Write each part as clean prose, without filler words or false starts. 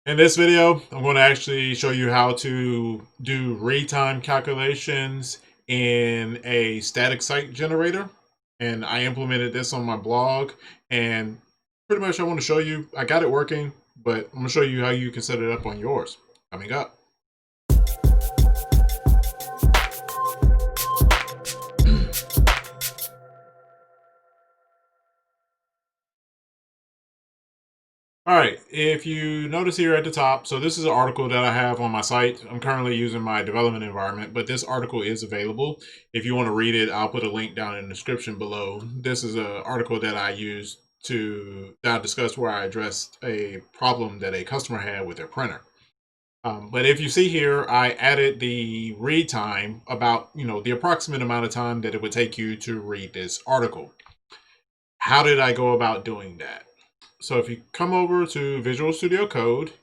In this video, I'm going to actually show you how to do read time calculations in a static site generator. And I implemented this on my blog, and pretty much I want to show you, I got it working, but I'm going to show you how you can set it up on yours. Coming up. All right, if you notice here at the top, so this is an article that I have on my site. I'm currently using my development environment, but this article is available. If you want to read it, I'll put a link down in the description below. This is an article that I used that I discussed where I addressed a problem that a customer had with their printer. But if you see here, I added the read time about, the approximate amount of time that it would take you to read this article. How did I go about doing that? So if you come over to Visual Studio Code,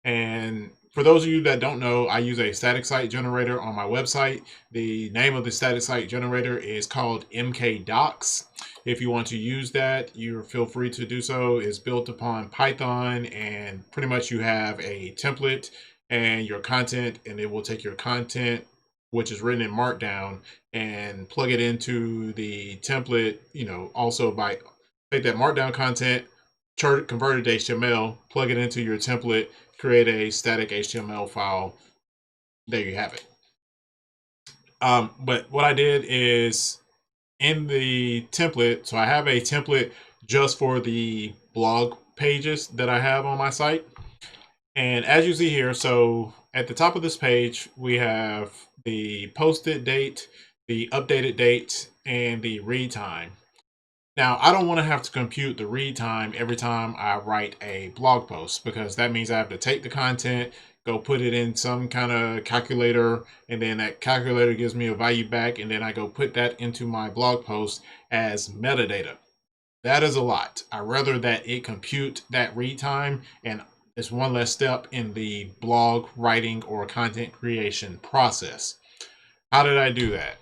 and for those of you that don't know, I use a static site generator on my website. The name of the static site generator is called MkDocs. If you want to use that, you feel free to do so. It's built upon Python, and pretty much you have a template and your content, and it will take your content, which is written in Markdown, and plug it into the template, also by take that Markdown content, convert it to HTML, plug it into your template, create a static HTML file. There you have it. But what I did is in the template, so I have a template just for the blog pages that I have on my site. And as you see here, so at the top of this page, we have the posted date, the updated date, and the read time. Now, I don't want to have to compute the read time every time I write a blog post, because that means I have to take the content, go put it in some kind of calculator, and then that calculator gives me a value back, and then I go put that into my blog post as metadata. That is a lot. I'd rather that it compute that read time, and it's one less step in the blog writing or content creation process. How did I do that?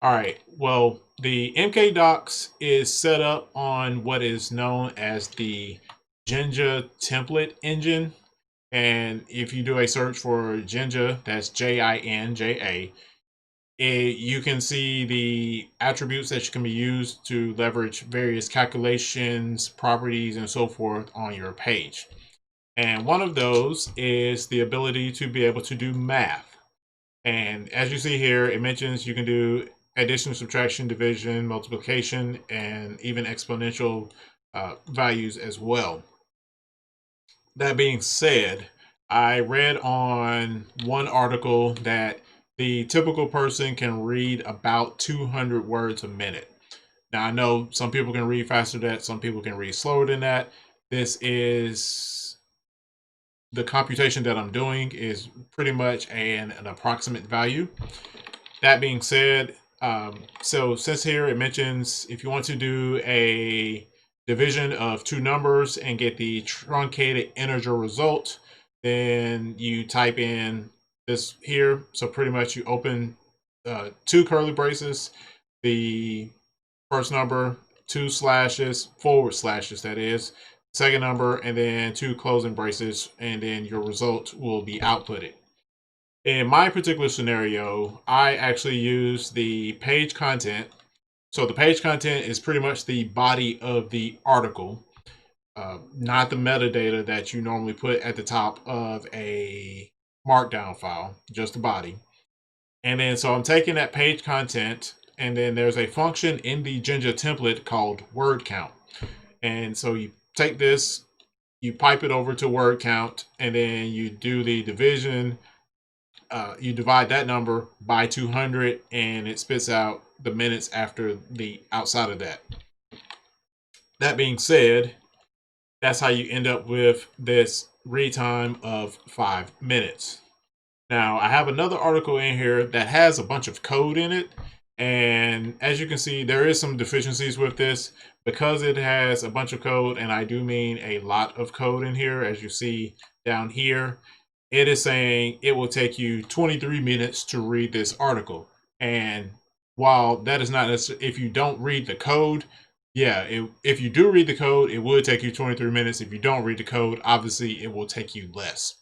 All right, well, the MkDocs is set up on what is known as the Jinja template engine. And if you do a search for Jinja, that's Jinja, you can see the attributes that can be used to leverage various calculations, properties, and so forth on your page. And one of those is the ability to be able to do math. And as you see here, it mentions you can do addition, subtraction, division, multiplication, and even exponential values as well. That being said, I read on one article that the typical person can read about 200 words a minute. Now, I know some people can read faster than that, some people can read slower than that. This is the computation that I'm doing is pretty much an approximate value. That being said, so since here it mentions if you want to do a division of two numbers and get the truncated integer result, then you type in this here. So pretty much you open two curly braces, the first number, two slashes, forward slashes, that is, second number, and then two closing braces, and then your result will be outputted. In my particular scenario, I actually use the page content. So the page content is pretty much the body of the article, not the metadata that you normally put at the top of a markdown file, just the body. And then so I'm taking that page content, and then there's a function in the Jinja template called word count. And so you take this, you pipe it over to word count, and then you do the division. You divide that number by 200, and it spits out the minutes after the outside of that. That being said, that's how you end up with this read time of 5 minutes. Now, I have another article in here that has a bunch of code in it, and as you can see, there is some deficiencies with this because it has a bunch of code, and I do mean a lot of code in here. As you see down here, it is saying it will take you 23 minutes to read this article. And while that is not necessary, if you don't read the code, yeah, if you do read the code, it would take you 23 minutes. If you don't read the code, obviously it will take you less.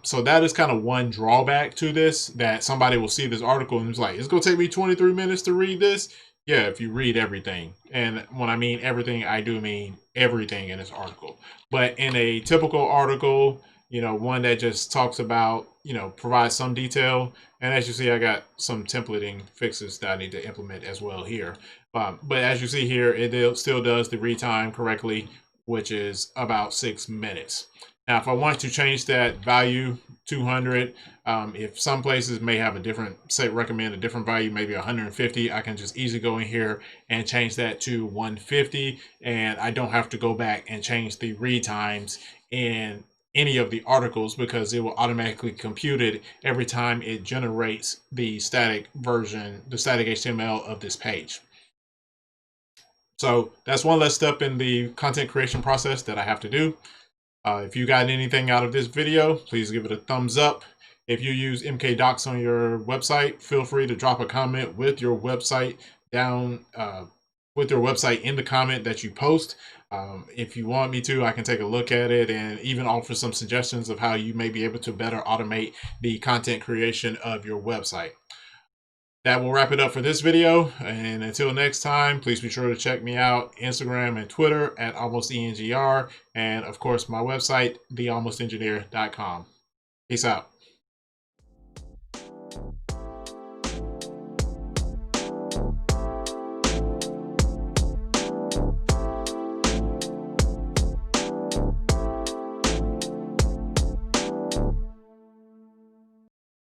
So that is kind of one drawback to this, that somebody will see this article and it's like, it's going to take me 23 minutes to read this. Yeah, if you read everything. And when I mean everything, I do mean everything in this article. But in a typical article, one that just talks about, provides some detail. And as you see, I got some templating fixes that I need to implement as well here. But as you see here, it still does the read time correctly, which is about 6 minutes. Now, if I want to change that value 200, if some places may have a different, recommend a different value, maybe 150, I can just easily go in here and change that to 150, and I don't have to go back and change the read times in any of the articles because it will automatically compute it every time it generates the static version, the static HTML of this page. So that's one less step in the content creation process that I have to do. If you got anything out of this video, please give it a thumbs up. If you use MkDocs on your website, feel free to drop a comment with your website in the comment that you post. If you want me to, I can take a look at it and even offer some suggestions of how you may be able to better automate the content creation of your website. That will wrap it up for this video. And until next time, please be sure to check me out Instagram and Twitter at almostengr. And of course, my website, thealmostengineer.com. Peace out.